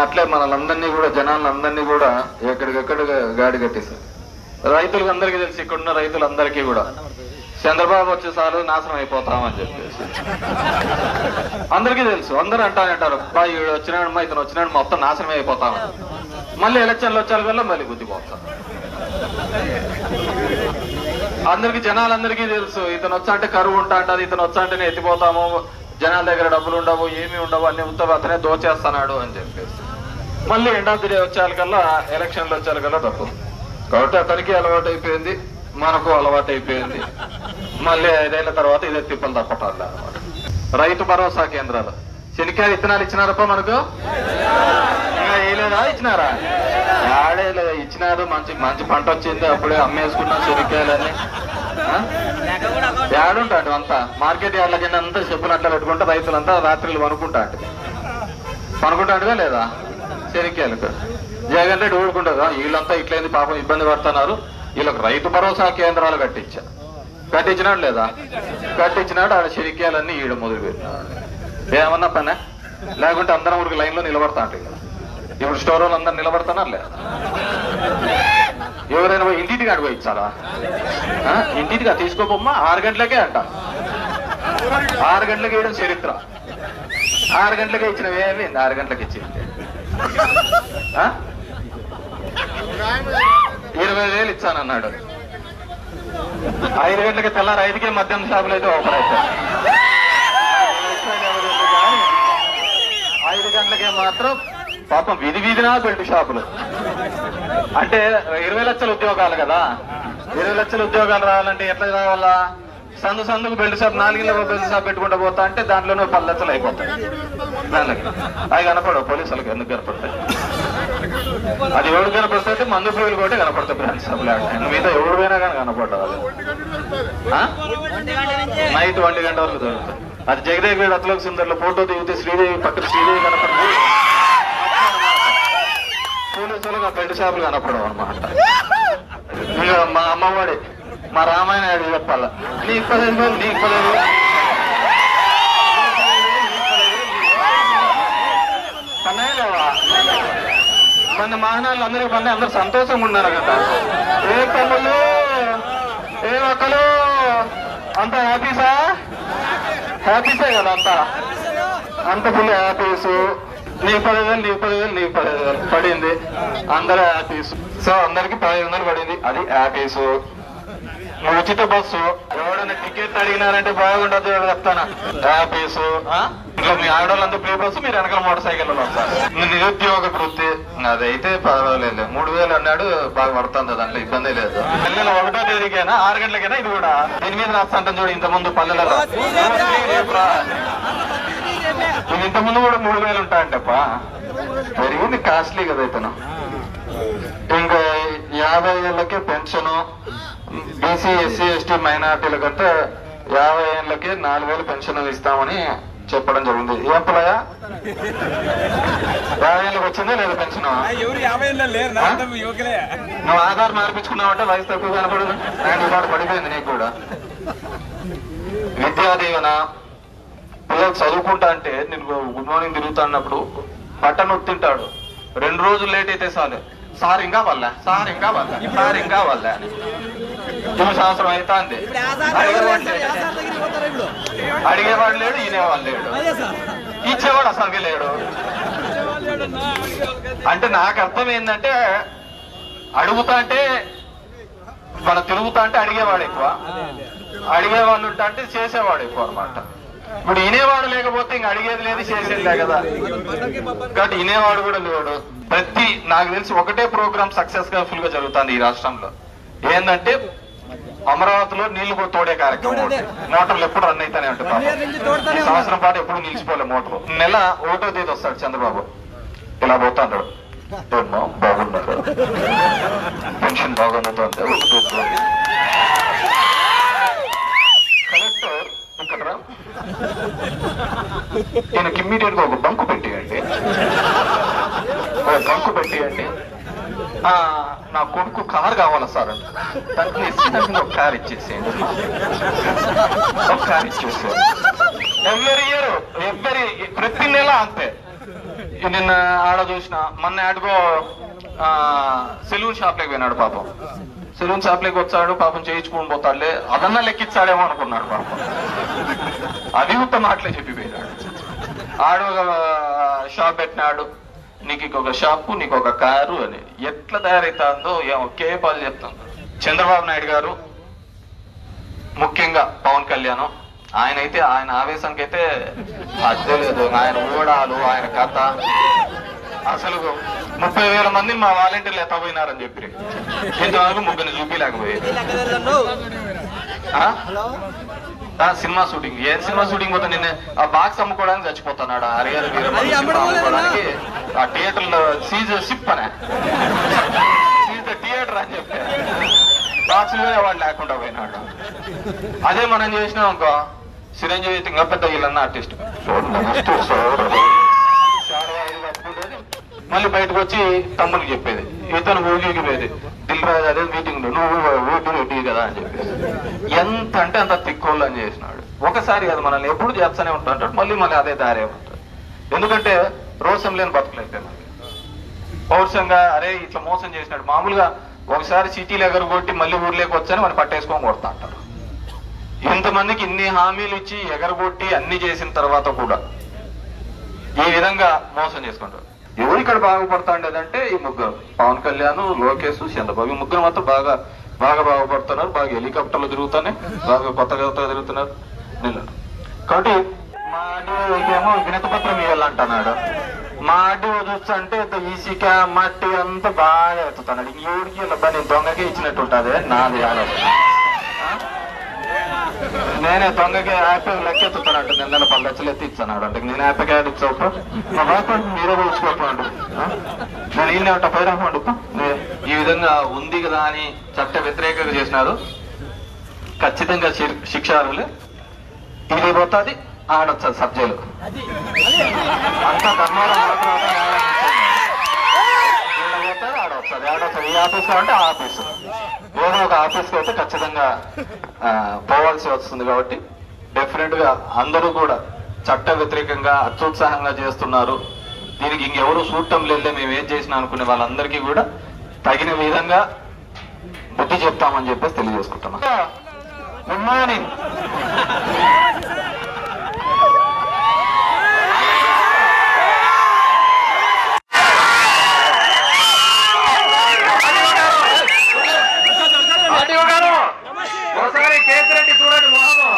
అట్లే మనల్ని కూడా జనాలందరినీ కూడా ఎక్కడికెక్కడ గాడి కట్టేశారు. రైతులకు అందరికీ తెలుసు, ఇక్కడున్న రైతులందరికీ కూడా చంద్రబాబు వచ్చేసారు నాశనం అయిపోతామని చెప్పేసి అందరికీ తెలుసు. అందరూ అంటారు ఈడు వచ్చినాడు ఇతను వచ్చినాడు మొత్తం నాశనమే అయిపోతామని. మళ్ళీ ఎలక్షన్లు వచ్చాక వల్ల మళ్ళీ గుద్దిపోతాం. అందరికి జనాలందరికీ తెలుసు ఇతను వచ్చా అంటే కరువు ఉంటా అంటది, ఇతను వచ్చా అంటేనే ఎత్తిపోతాము, జనాల దగ్గర డబ్బులు ఉండవు, ఏమీ ఉండవు, అన్ని ఉత్తవ అతనే దోచేస్తున్నాడు అని చెప్పేసి మళ్ళీ ఎండ్ ఆఫ్ ది డే వచ్చేకల్లా ఎలక్షన్లు వచ్చేకల్లా తప్పు. కాబట్టి అతనికి అలవాటు అయిపోయింది, మనకు అలవాటు అయిపోయింది. మళ్ళీ 5 ఏళ్ల తర్వాత ఇదే తిప్పలు తప్పటాలి అన్నమాట. రైతు భరోసా కేంద్రాలు శనికాయ విత్తనాలు ఇచ్చినారప్ప మనకు? ఇంకా వేయలేదా? ఇచ్చినారా? ఆడే ఇచ్చినారు. మంచి మంచి పంట వచ్చింది, అప్పుడే అమ్మేసుకున్నాం శనికాయలని. ఏడుంటాడు అంతా మార్కెట్ యార్డ్ల కింద అంతా చెప్పులు అట్లా పెట్టుకుంటే రైతులంతా రాత్రులు పనుకుంటాడుగా లేదా శనికాయలకు. జగన్ రెడ్డి ఊరుకుంటారు, వీళ్ళంతా ఇట్లయింది పాపం ఇబ్బంది పడుతున్నారు, వీళ్ళకి రైతు భరోసా కేంద్రాలు కట్టించినాడు లేదా? కట్టించినాడు. ఆడ శనికాయలన్నీ ఈడ మొదలు పెట్టినాడు. ఏమన్నా పనే లేకుంటే అందరం ఊరికి లైన్ లో నిలబడతా అంటే కదా. ఇప్పుడు స్టోర్ వాళ్ళు అందరు నిలబడుతున్నారు లేదా? ఎవరైనా ఇంటికి అడుగు ఇచ్చారా? ఇంటిగా తీసుకోపోమ్మా 6 గంటలకే అంట. 6 గంటలకి వేయడం చరిత్ర. 6 గంటలకే ఇచ్చినవి ఏమి 6 గంటలకి ఇచ్చింది 20,000 ఇచ్చానన్నాడు. 5 గంటలకి తెల్లారు 5కే మద్యం షాపులు అయితే ఓపెన్ అవుతాయి. 5 గంటలకే మాత్రం పాపం వీధినా బెల్ట్ షాపులు. అంటే 20 లక్షల ఉద్యోగాలు కదా. 20 లక్షల ఉద్యోగాలు రావాలంటే ఎట్లా రావాలా? సందుకు బెల్ట్ షాప్ 4 ఇళ్ళ బెల్ట్ షాప్ పెట్టుకుంటూ పోతా అంటే దాంట్లోనే 10 లక్షలు అయిపోతాయి. దానికి అవి కనపడవు పోలీసులకు. ఎందుకు కనపడతాయి? అది ఎవరు కనపడుతుంది? మందు ప్రియులు కూడా కనపడతాయి బ్రాంచ్ షాపులు. మిగతా ఎవరు పోయినా కానీ కనపడ్డారు. అది నైట్ 1 గంట వరకు దొరుకుతుంది. అది జగదేవి రత్లోక సుందర్లో ఫోటో దిగితే శ్రీదేవి పక్కన శ్రీదేవి కనపడుతుంది. పోలీసులకు ఆ బెల్ట్ షాపులు కనపడవు అనమాట. ఇంకా మా అమ్మవాడి మా రామాయణ అడిగి చెప్పాల, నీ 15,000 నీ 15,000 పన్నాయిలేవా? మన వాహనాలు అందరికి పన్నాయి. అందరు సంతోషంగా ఉన్నారు కదా. ఏ తమ్ముళ్ళు ఏ ఒక్కలు అంత హ్యాపీసే కదా. అంత ఫుల్ హ్యాపీసు. నీ 10,000 పడింది. అందరూ హ్యాపీసు. సో అందరికి 1500 పడింది. అది హ్యాపీసు. ఉచిత బస్సు. ఎవడన్నా టికెట్ అడిగినారంటే బాగుండదు చెప్తానా. హ్యాపీసు. ఇట్లా మీ ఆడవాళ్ళంతా ఫ్రీ బస్సు, మీరు వెనకాల మోటార్ సైకిల్ వస్తారు. నిరుద్యోగ వృత్తి అదైతే పర్వాలేదు. 3,000 అన్నాడు, బాగా పడుతుంది, దాంట్లో ఇబ్బంది లేదు. నెల 1వ తేదీకైనా 6 గంటలకైనా ఇది కూడా దీని మీద రాస్తాంటాం చూడు. ఇంతకుముందు పల్లెలలో ఇంతకుముందు కూడా 3,000 ఉంటాయంటప్ప. పెరిగింది, కాస్ట్లీ కదా ఇతను. ఇంకా 50 ఏళ్ళకే పెన్షను. బీసీ ఎస్సీ ఎస్టీ మైనార్టీలకంటే 50 ఏళ్ళకే 4,000 పెన్షన్ ఇస్తామని చెప్పడం జరిగింది. ఏం పిల్లయా 50 ఏళ్ళకి వచ్చిందా లేదా పెన్షన్? నువ్వు ఆధార్ మార్పించుకున్నావంటే వయసు తక్కువ కనపడదు. 90 పడిపోయింది నీకు కూడా. విద్యాదీవన. పిల్లలు చదువుకుంటా అంటే నేను గుడ్ మార్నింగ్ తిరుగుతా అన్నప్పుడు బట్టను ఒత్తింటాడు. 2 రోజులు లేట్ అయితే చాలు, సార్ ఇంకా వల్ల 2 సంవత్సరం అవుతా అంది. అడిగేవాడు లేడు, ఈనేవాడు లేడు, ఇచ్చేవాడు అసలుకి లేడు. అంటే నాకు అర్థం ఏంటంటే అడుగుతా అంటే మన తిరుగుతా అంటే అడిగేవాడు ఎక్కువ, అడిగేవాళ్ళు ఉంటా అంటే చేసేవాడు ఎక్కువ అనమాట. ఇప్పుడు ఇనేవాడు లేకపోతే ఇంక అడిగేది లేదు, చేసేది లే కదా. కాబట్టి ఇనేవాడు కూడా లేడు. నాకు తెలిసి ఒకటే ప్రోగ్రామ్ సక్సెస్ఫుల్ గా జరుగుతుంది ఈ రాష్ట్రంలో. ఏంటంటే అమరావతిలో నీళ్లు తోడే కార్యక్రమం. మోటార్లు ఎప్పుడు రన్ అయితేనే ఉంటాయి. ఈ సంవత్సరం పాటు ఎప్పుడు నిలిచిపోలే మోటార్లు. నెల 1వ తేదీ వస్తాడు చంద్రబాబు, ఇలా పోతాడు. ఏమో బాగున్నారు, పెన్షన్ బాగున్నదో అంటే కలెక్టర్ ఇక్కడ ఈయనకి ఇమ్మీడియట్ గా ఒక బంకు పెట్టేయండి, నా కొడుకు కారు కావాలా సార్ అంటే దానికి ఒక కారు ఇచ్చేసేయండి. ఎవ్రీ ఇయర్ ప్రతి నెల అంతే. నిన్న ఆడ చూసిన మొన్న ఆడుకో సెలూన్ షాప్ లోకి పోయినాడు పాపం. సెలూన్ షాప్ లోకి వచ్చాడు పాపం, చేయించుకుని పోతాడులే, అదన్నా లెక్కిచ్చాడేమో అనుకున్నాడు పాపం. అది ఉత్త మాటలే చెప్పిపోయినాడు. ఆడు షాప్ పెట్టినాడు, నీకు ఇంకొక షాపు, నీకు ఒక కారు అని. ఎట్లా తయారైతుందో ఏమో కేపాలు చెప్తాను. చంద్రబాబు నాయుడు గారు, ముఖ్యంగా పవన్ కళ్యాణ్, ఆయన ఆవేశానికి అయితే అద్దె లేదు. ఆయన ఊడాలు, ఆయన కథ, అసలు 30,000 మందిని మా వాలంటీర్లు ఎత్తపోయినారని చెప్పి ఇంతవరకు ముగ్గురిని చూపించలేకపోయేది. సినిమా షూటింగ్, ఏ సినిమా షూటింగ్ పోతా నిన్న ఆ బాక్స్ అమ్ముకోవడానికి చచ్చిపోతున్నాడు. హరిహర వీరమల్లు అమ్ముకోవడానికి ఆ థియేటర్లో షిప్ అనే థియేటర్ అని చెప్పి బాక్స్ వాడు లేకుండా పోయినాడు. అదే మనం చేసినాం ఇంకో చిరంజీవి ఇంకా పెద్ద వీళ్ళన్న ఆర్టిస్ట్ మళ్ళీ బయటకు వచ్చి తమ్ముడికి చెప్పేది, ఇతను ఊగికి పోయేది, దిల్ రాజు అదే మీటింగ్ నువ్వు ఓటు రెడ్డి కదా అని చెప్పేసి. ఎంత అంటే అంత తిక్కోళ్ళు అని చేసినాడు. ఒకసారి కదా మనల్ని ఎప్పుడు చేస్తూనే ఉంటాడు, మళ్ళీ అదే దారే ఉంటుంది. ఎందుకంటే రోషం లేని బతుకులైతే మనకి పౌరుషంగా అరే ఇట్లా మోసం చేసినాడు. మామూలుగా ఒకసారి సిటీలు ఎగరగొట్టి మళ్ళీ ఊర్లోకి వచ్చని మనం పట్టేసుకొని కొడతా అంటారు. ఇంతమందికి ఇన్ని హామీలు ఇచ్చి ఎగరగొట్టి అన్ని చేసిన తర్వాత కూడా ఈ విధంగా మోసం చేసుకుంటారు. ఎవరు ఇక్కడ బాగుపడతాండేదంటే ఈ ముగ్గురు, పవన్ కళ్యాణ్, లోకేష్, చంద్రబాబు. ఈ ముగ్గురు మాత్రం బాగా బాగుపడుతున్నారు. బాగా హెలికాప్టర్లు తిరుగుతున్నాయి, బాగా కొత్తగా తిరుగుతున్నారు. కాబట్టి మా ఆర్డీఓకేమో వినతి పత్రం ఇవ్వాలంటున్నాడు. మా ఆర్డీఓ చూస్తుంటే ఈసీక మట్టి అంతా బాగా ఎత్తుతున్నాడు. ఎవరికి ఇలా నేను దొంగకే ఇచ్చినట్టు ఉంటుంది నాది ఆలోచన. నేనే దొంగకి యాప్ లెక్కెత్తుతానంట. 10 లక్షలు ఎత్తి ఇచ్చాడు అంటే నేను యాప్ యాడ్ ఇచ్చావు మా బాగా మీరే చూసుకోండి, నేను ఈయన ఉంటా పైరామండు. ఈ విధంగా ఉంది కదా అని చట్ట వ్యతిరేకంగా చేసినారు. ఖచ్చితంగా శిక్షార్హులే. ఇది పోతుంది ఆడొచ్చు సబ్జెక్టులు అంతా ధర్మారం ఆడవచ్చు. ఆడవచ్చు ఈ ఆఫీస్ అంటే ఆ ఆఫీసు, ఏదో ఒక ఆఫీస్కి అయితే ఖచ్చితంగా పోవాల్సి వస్తుంది. కాబట్టి డెఫినెట్ గా అందరూ కూడా చట్ట వ్యతిరేకంగా అత్యుత్సాహంగా చేస్తున్నారు. దీనికి ఇంకెవరు చూడటం లేదే, మేము ఏం చేసినా అనుకునే వాళ్ళందరికీ కూడా తగిన విధంగా బుద్ధి చెప్తామని చెప్పేసి తెలియజేసుకుంటున్నాం. Good morning. ఒకసారి కేసిరెడ్డి చూడండి మొహము.